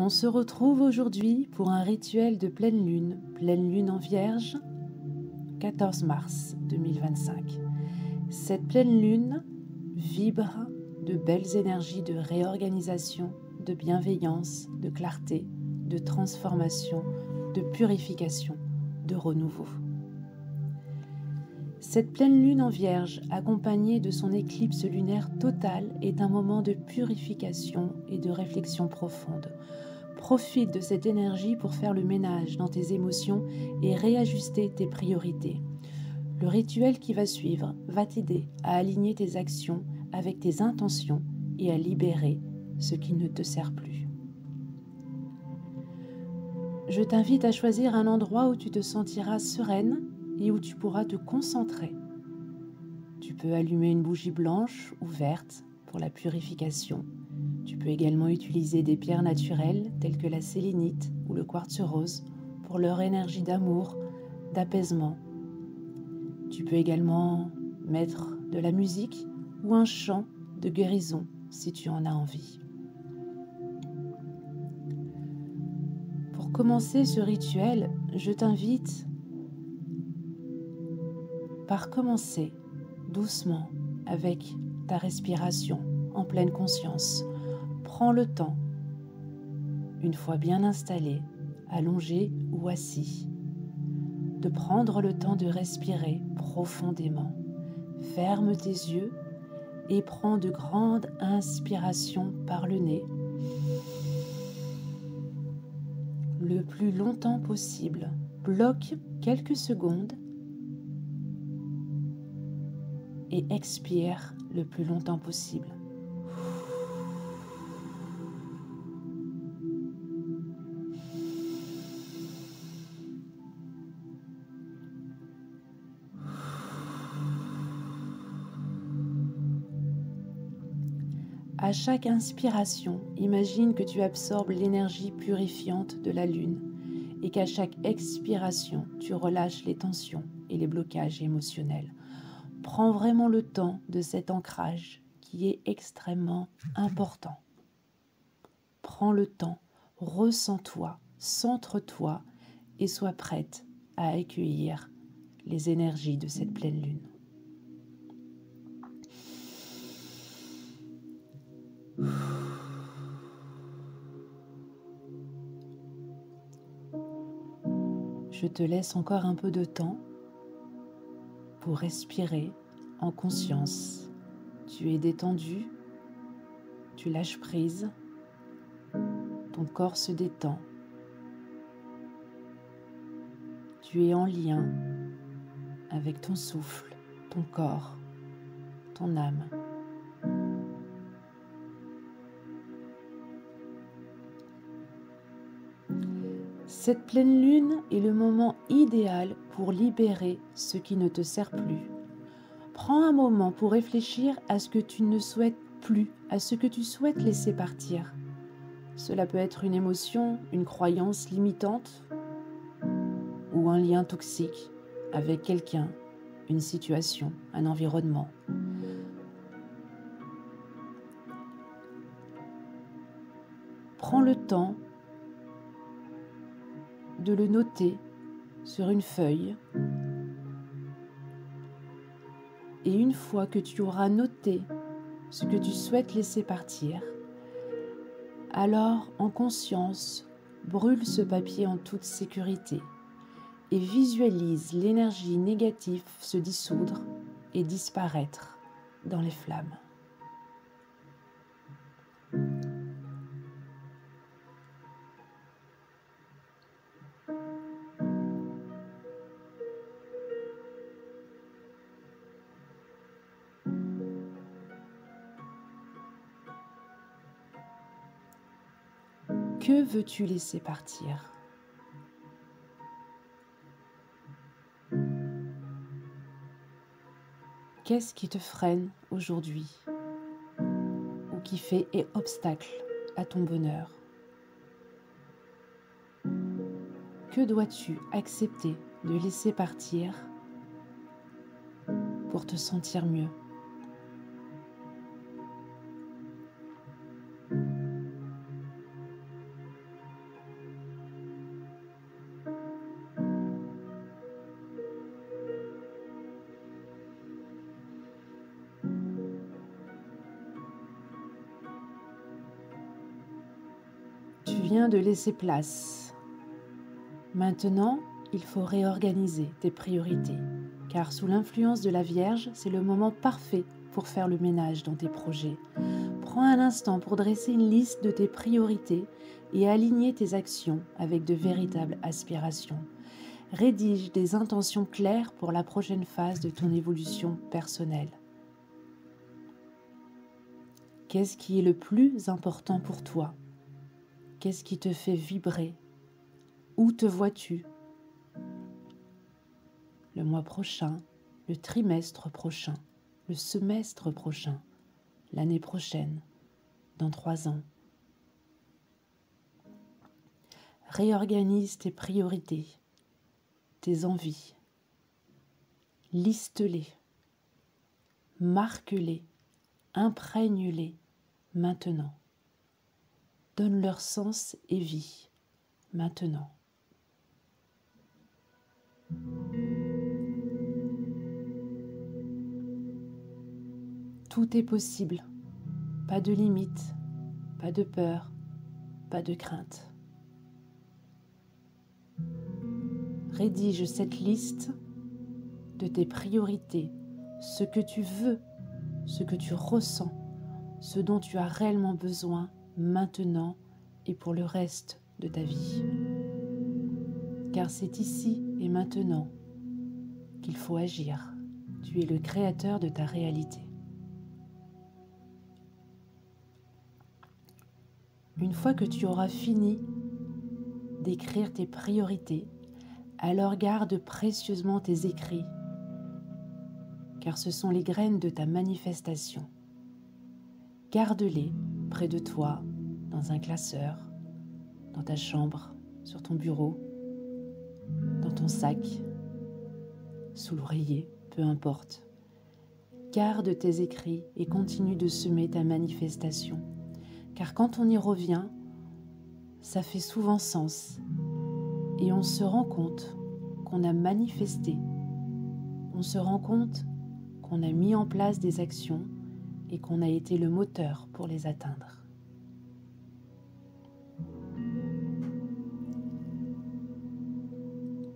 On se retrouve aujourd'hui pour un rituel de pleine lune en Vierge, 14 mars 2025. Cette pleine lune vibre de belles énergies de réorganisation, de bienveillance, de clarté, de transformation, de purification, de renouveau. Cette pleine lune en Vierge, accompagnée de son éclipse lunaire totale, est un moment de purification et de réflexion profonde. Profite de cette énergie pour faire le ménage dans tes émotions et réajuster tes priorités. Le rituel qui va suivre va t'aider à aligner tes actions avec tes intentions et à libérer ce qui ne te sert plus. Je t'invite à choisir un endroit où tu te sentiras sereine et où tu pourras te concentrer. Tu peux allumer une bougie blanche ou verte pour la purification. Tu peux également utiliser des pierres naturelles telles que la sélénite ou le quartz rose pour leur énergie d'amour, d'apaisement. Tu peux également mettre de la musique ou un chant de guérison si tu en as envie. Pour commencer ce rituel, je t'invite par commencer doucement avec ta respiration en pleine conscience. Prends le temps, une fois bien installé, allongé ou assis, de prendre le temps de respirer profondément. Ferme tes yeux et prends de grandes inspirations par le nez, le plus longtemps possible. Bloque quelques secondes et expire le plus longtemps possible. À chaque inspiration, imagine que tu absorbes l'énergie purifiante de la lune et qu'à chaque expiration, tu relâches les tensions et les blocages émotionnels. Prends vraiment le temps de cet ancrage qui est extrêmement important. Prends le temps, ressens-toi, centre-toi et sois prête à accueillir les énergies de cette pleine lune. Je te laisse encore un peu de temps pour respirer en conscience. Tu es détendu, tu lâches prise, ton corps se détend. Tu es en lien avec ton souffle, ton corps, ton âme. Cette pleine lune est le moment idéal pour libérer ce qui ne te sert plus. Prends un moment pour réfléchir à ce que tu ne souhaites plus, à ce que tu souhaites laisser partir. Cela peut être une émotion, une croyance limitante ou un lien toxique avec quelqu'un, une situation, un environnement. Prends le temps de le noter sur une feuille. Et une fois que tu auras noté ce que tu souhaites laisser partir, alors en conscience, brûle ce papier en toute sécurité et visualise l'énergie négative se dissoudre et disparaître dans les flammes. Que veux-tu laisser partir ? Qu'est-ce qui te freine aujourd'hui ou qui fait obstacle à ton bonheur ? Que dois-tu accepter de laisser partir pour te sentir mieux ? Tu viens de laisser place. Maintenant, il faut réorganiser tes priorités, car sous l'influence de la Vierge, c'est le moment parfait pour faire le ménage dans tes projets. Prends un instant pour dresser une liste de tes priorités et aligner tes actions avec de véritables aspirations. Rédige des intentions claires pour la prochaine phase de ton évolution personnelle. Qu'est-ce qui est le plus important pour toi? Qu'est-ce qui te fait vibrer? Où te vois-tu? Le mois prochain, le trimestre prochain, le semestre prochain, l'année prochaine, dans 3 ans. Réorganise tes priorités, tes envies. Liste-les, marque-les, imprègne-les maintenant. Donne leur sens et vie maintenant. Tout est possible, pas de limite, pas de peur, pas de crainte. Rédige cette liste de tes priorités, ce que tu veux, ce que tu ressens, ce dont tu as réellement besoin maintenant et pour le reste de ta vie. Car c'est ici et maintenant qu'il faut agir. Tu es le créateur de ta réalité. Une fois que tu auras fini d'écrire tes priorités, alors garde précieusement tes écrits, car ce sont les graines de ta manifestation. Garde-les près de toi, dans un classeur, dans ta chambre, sur ton bureau, dans ton sac, sous l'oreiller, peu importe. Garde tes écrits et continue de semer ta manifestation. Car quand on y revient, ça fait souvent sens et on se rend compte qu'on a manifesté. On se rend compte qu'on a mis en place des actions et qu'on a été le moteur pour les atteindre.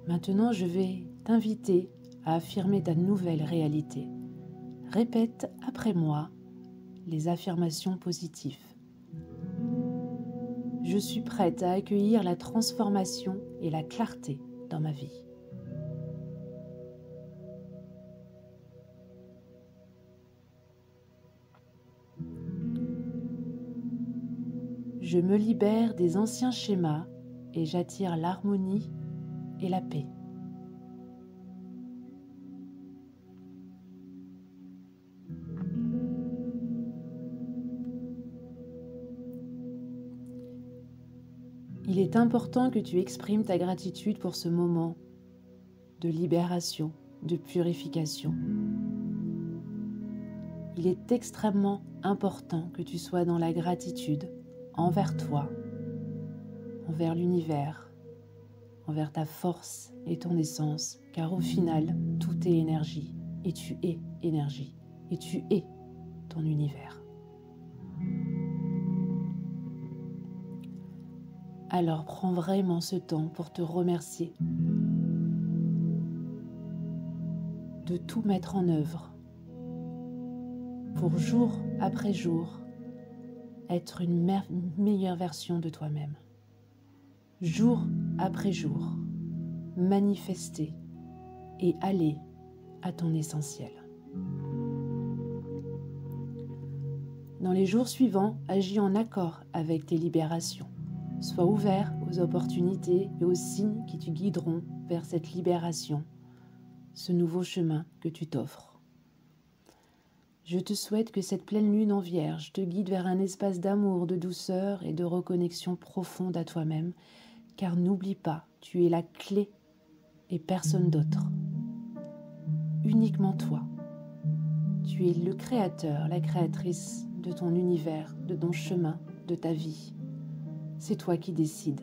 Maintenant, je vais t'inviter à affirmer ta nouvelle réalité. Répète après moi les affirmations positives. Je suis prête à accueillir la transformation et la clarté dans ma vie. Je me libère des anciens schémas et j'attire l'harmonie et la paix. Il est important que tu exprimes ta gratitude pour ce moment de libération, de purification. Il est extrêmement important que tu sois dans la gratitude envers toi, envers l'univers, envers ta force et ton essence, car au final, tout est énergie, et tu es énergie, et tu es ton univers. Alors prends vraiment ce temps pour te remercier, de tout mettre en œuvre, pour jour après jour, être une meilleure version de toi-même. Jour après jour, manifester et aller à ton essentiel. Dans les jours suivants, agis en accord avec tes libérations. Sois ouvert aux opportunités et aux signes qui te guideront vers cette libération, ce nouveau chemin que tu t'offres. Je te souhaite que cette pleine lune en Vierge te guide vers un espace d'amour, de douceur et de reconnexion profonde à toi-même, car n'oublie pas, tu es la clé et personne d'autre. Uniquement toi. Tu es le créateur, la créatrice de ton univers, de ton chemin, de ta vie. C'est toi qui décides,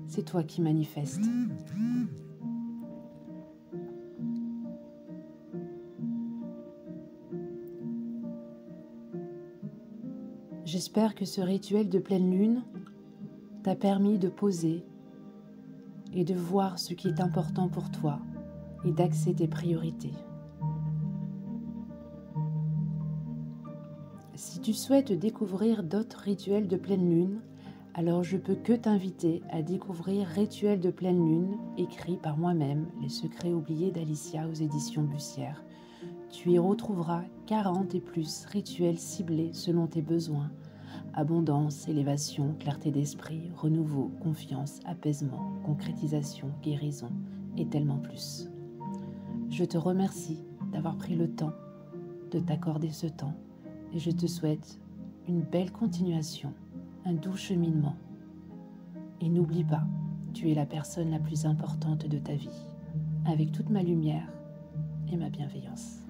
c'est toi qui manifestes. J'espère que ce rituel de pleine lune t'a permis de poser et de voir ce qui est important pour toi et d'axer tes priorités. Si tu souhaites découvrir d'autres rituels de pleine lune, alors je peux que t'inviter à découvrir Rituels de pleine lune, écrit par moi-même, Les secrets oubliés d'Alicia aux éditions Bussière. Tu y retrouveras 40 et plus rituels ciblés selon tes besoins. Abondance, élévation, clarté d'esprit, renouveau, confiance, apaisement, concrétisation, guérison et tellement plus. Je te remercie d'avoir pris le temps de t'accorder ce temps et je te souhaite une belle continuation, un doux cheminement. Et n'oublie pas, tu es la personne la plus importante de ta vie, avec toute ma lumière et ma bienveillance.